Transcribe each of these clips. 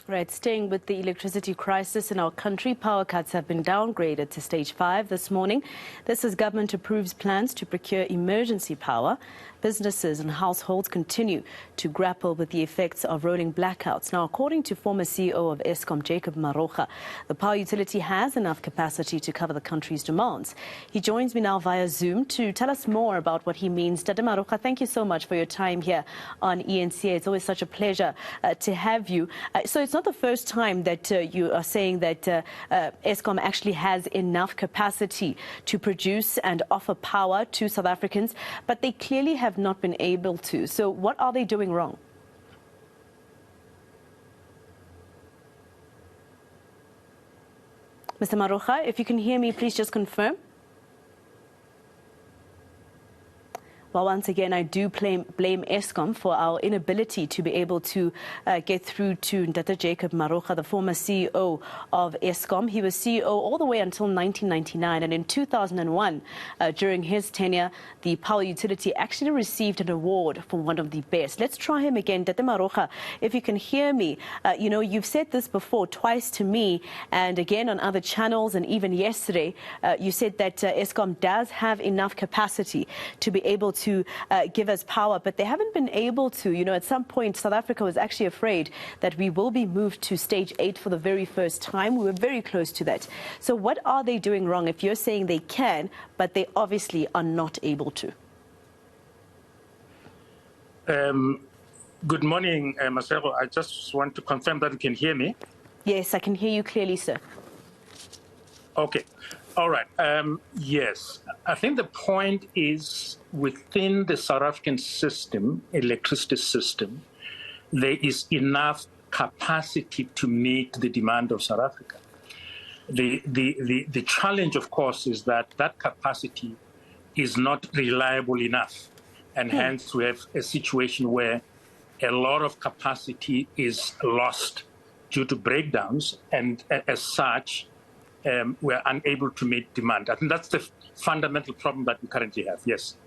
Right, staying with the electricity crisis in our country, power cuts have been downgraded to stage 5 this morning. This as government approves plans to procure emergency power. Businesses and households continue to grapple with the effects of rolling blackouts. Now, according to former CEO of Eskom, Jacob Maroga, the power utility has enough capacity to cover the country's demands. He joins me now via Zoom to tell us more about what he means. Dada Maroga, thank you so much for your time here on eNCA. It's always such a pleasure to have you. So it's not the first time that you are saying that Eskom actually has enough capacity to produce and offer power to South Africans, but they clearly have not been able to. So what are they doing wrong? Mr. Maroga, if you can hear me, please just confirm. Well, once again, I do blame Eskom for our inability to be able to get through to Ndata Jacob Maroga, the former CEO of Eskom. He was CEO all the way until 1999, and in 2001, during his tenure, the power utility actually received an award for one of the best. Let's try him again. Ndata Maroga, if you can hear me, you know, you've said this before twice to me and again on other channels, and even yesterday, you said that Eskom does have enough capacity to be able to give us power, but they haven't been able to. You know, at some point, South Africa was actually afraid that we will be moved to stage 8 for the very first time. We were very close to that. So what are they doing wrong if you're saying they can, but they obviously are not able to? Good morning, Marcelo. I just want to confirm that you can hear me. Yes, I can hear you clearly, sir. Okay. All right. Yes, I think the point is within the South African system, electricity system, there is enough capacity to meet the demand of South Africa. The challenge, of course, is that that capacity is not reliable enough. And hence we have a situation where a lot of capacity is lost due to breakdowns. And as such, we're unable to meet demand. I think that's the fundamental problem that we currently have, yes.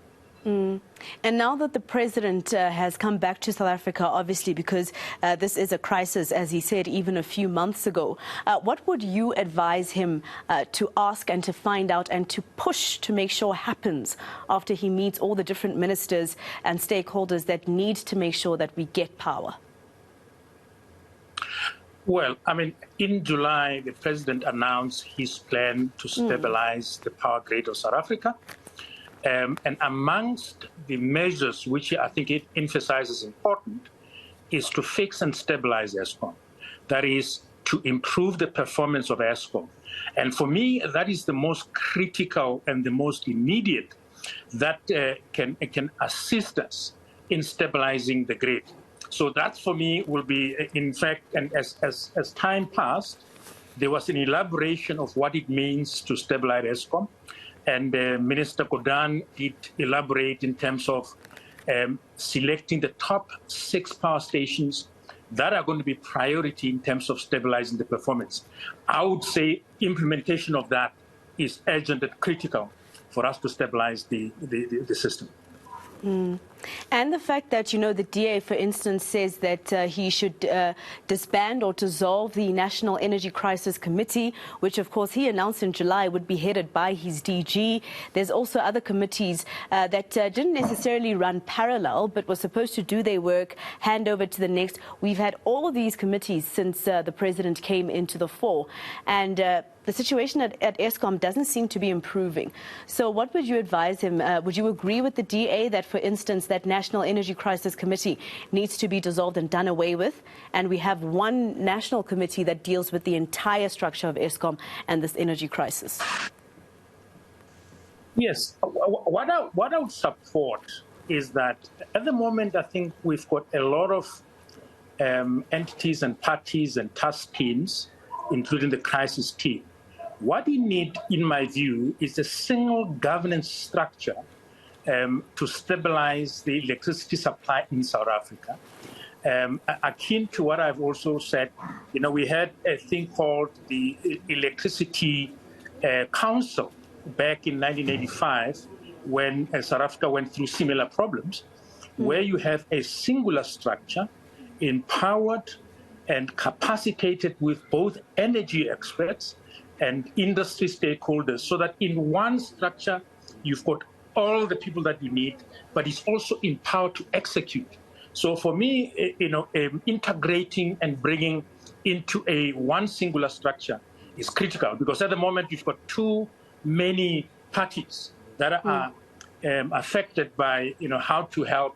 And now that the president has come back to South Africa, obviously, because this is a crisis, as he said even a few months ago, what would you advise him to ask and to find out and to push to make sure happens after he meets all the different ministers and stakeholders that need to make sure that we get power? Well, I mean, in July, the president announced his plan to stabilize the power grid of South Africa. And amongst the measures which I think it emphasizes important is to fix and stabilize Eskom. That is, to improve the performance of Eskom. And for me, that is the most critical and the most immediate that can assist us in stabilizing the grid. So that, for me, will be, in fact, and as time passed, there was an elaboration of what it means to stabilize Eskom. And Minister Godan did elaborate in terms of selecting the top 6 power stations that are going to be priority in terms of stabilizing the performance. I would say implementation of that is urgent and critical for us to stabilize the system. And the fact that, you know, the DA, for instance, says that he should disband or dissolve the National Energy Crisis Committee, which, of course, he announced in July would be headed by his DG. There's also other committees that didn't necessarily run parallel, but were supposed to do their work, hand over to the next. We've had all of these committees since the president came into the fore. And the situation at Eskom doesn't seem to be improving. So what would you advise him? Would you agree with the DA that, for instance, that National Energy Crisis Committee needs to be dissolved and done away with, and we have one national committee that deals with the entire structure of Eskom and this energy crisis? Yes. What I would support is that at the moment, I think we've got a lot of entities and parties and task teams, including the crisis team. What we need, in my view, is a single governance structure to stabilize the electricity supply in South Africa. Akin to what I've also said, you know, we had a thing called the Electricity Council back in 1985 when South Africa went through similar problems, where you have a singular structure empowered and capacitated with both energy experts and industry stakeholders, so that in one structure you've got all the people that you need, but it's also empowered to execute. So for me, integrating and bringing into one singular structure is critical, because at the moment you've got too many parties that are affected by how to help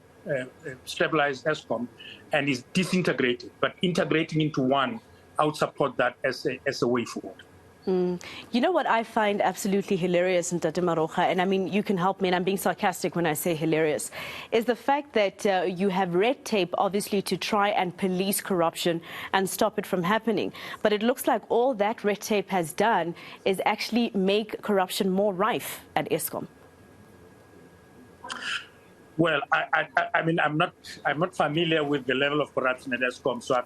stabilize Eskom, and is disintegrated. But integrating into one, I would support that as a way forward. You know what I find absolutely hilarious in Tate Maroga, and I mean, you can help me, and I'm being sarcastic when I say hilarious, is the fact that you have red tape, obviously, to try and police corruption and stop it from happening. But it looks like all that red tape has done is actually make corruption more rife at Eskom. Well, I mean, I'm not familiar with the level of corruption at Eskom, so I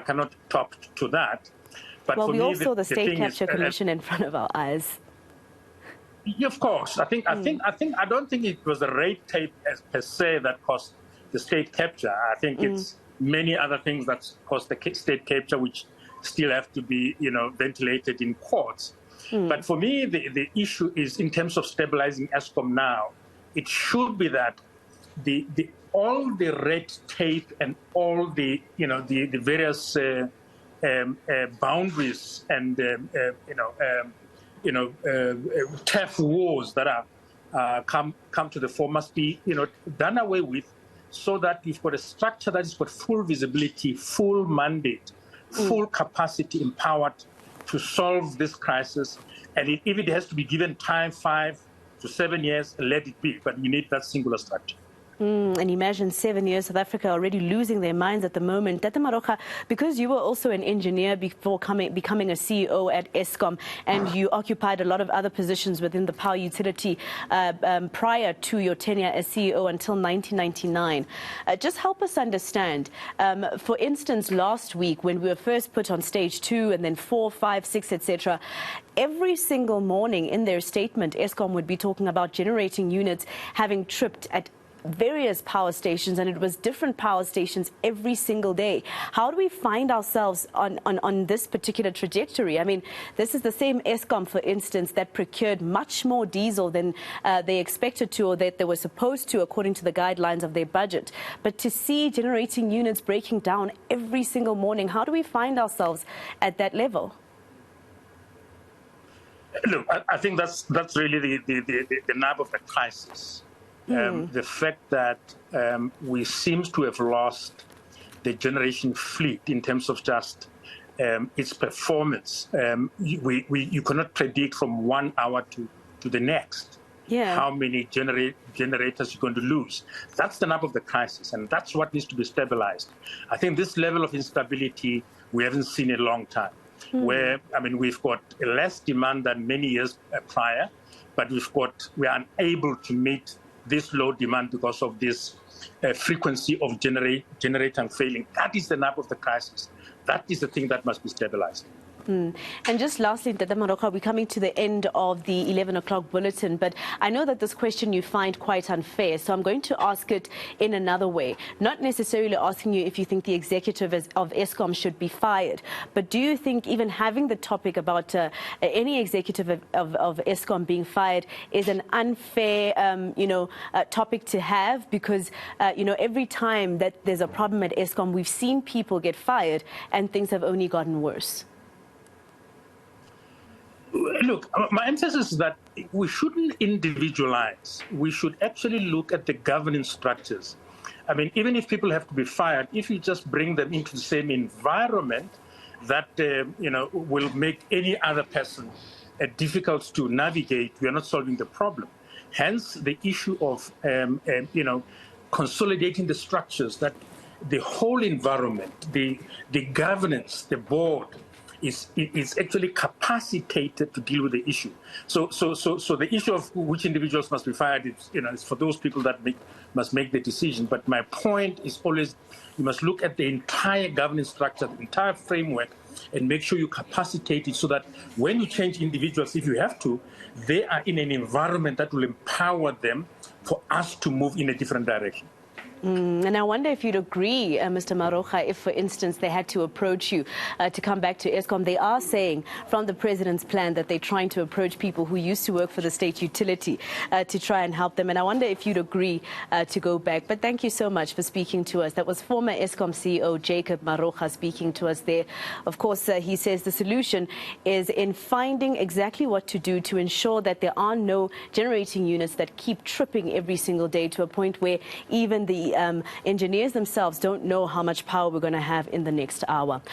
cannot talk to that. But well, we me, all saw the State Capture Commission in front of our eyes. Yeah, of course, I don't think it was the red tape per se that caused the state capture. I think it's many other things that caused the state capture, which still have to be ventilated in courts. But for me, the issue is, in terms of stabilizing Eskom now, it should be that all the red tape and all the the various boundaries and turf wars that are come to the fore must be done away with, so that you've got a structure that has got full visibility, full mandate, full capacity, empowered to solve this crisis. And if it has to be given time, 5 to 7 years, let it be. But we need that singular structure. And imagine 7 years, South Africa already losing their minds at the moment. Tate Maroga, because you were also an engineer before becoming a CEO at Eskom, and you occupied a lot of other positions within the power utility prior to your tenure as CEO until 1999. Just help us understand, for instance, last week when we were first put on stage 2 and then 4, 5, 6, etc., every single morning in their statement, Eskom would be talking about generating units having tripped at various power stations, and it was different power stations every single day. How do we find ourselves on this particular trajectory? I mean, this is the same Eskom, for instance, that procured much more diesel than they expected to, or that they were supposed to, according to the guidelines of their budget. But to see generating units breaking down every single morning, how do we find ourselves at that level? Look, I think that's really the nub of the crisis. The fact that we seem to have lost the generation fleet in terms of just its performance. You cannot predict from 1 hour to the next how many generators you're going to lose. That's the nub of the crisis, and that's what needs to be stabilized. I think this level of instability we haven't seen in a long time, where, I mean, we've got less demand than many years prior, but we are unable to meet this low demand because of this frequency of generator failing. That is the nub of the crisis. That is the thing that must be stabilized. And just lastly, Tate Maroga, we're coming to the end of the 11 o'clock bulletin, but I know that this question you find quite unfair, so I'm going to ask it in another way. Not necessarily asking you if you think the executive of Eskom should be fired, but do you think even having the topic about any executive of Eskom being fired is an unfair, topic to have? Because, every time that there's a problem at Eskom, we've seen people get fired and things have only gotten worse. Look, my emphasis is that we shouldn't individualize. We should actually look at the governance structures. I mean, even if people have to be fired, if you just bring them into the same environment, that will make any other person difficult to navigate, we are not solving the problem. Hence, the issue of consolidating the structures, that the whole environment, the governance, the board, is actually capacitated to deal with the issue. So the issue of which individuals must be fired is for those people that must make the decision. But my point is always, you must look at the entire governance structure, the entire framework, and make sure you capacitate it so that when you change individuals, if you have to, they are in an environment that will empower them for us to move in a different direction. And I wonder if you'd agree, Mr. Maroga, if, for instance, they had to approach you to come back to Eskom. They are saying from the president's plan that they're trying to approach people who used to work for the state utility to try and help them. And I wonder if you'd agree to go back. But thank you so much for speaking to us. That was former Eskom CEO Jacob Maroga speaking to us there. Of course, he says the solution is in finding exactly what to do to ensure that there are no generating units that keep tripping every single day to a point where even the engineers themselves don't know how much power we're going to have in the next hour.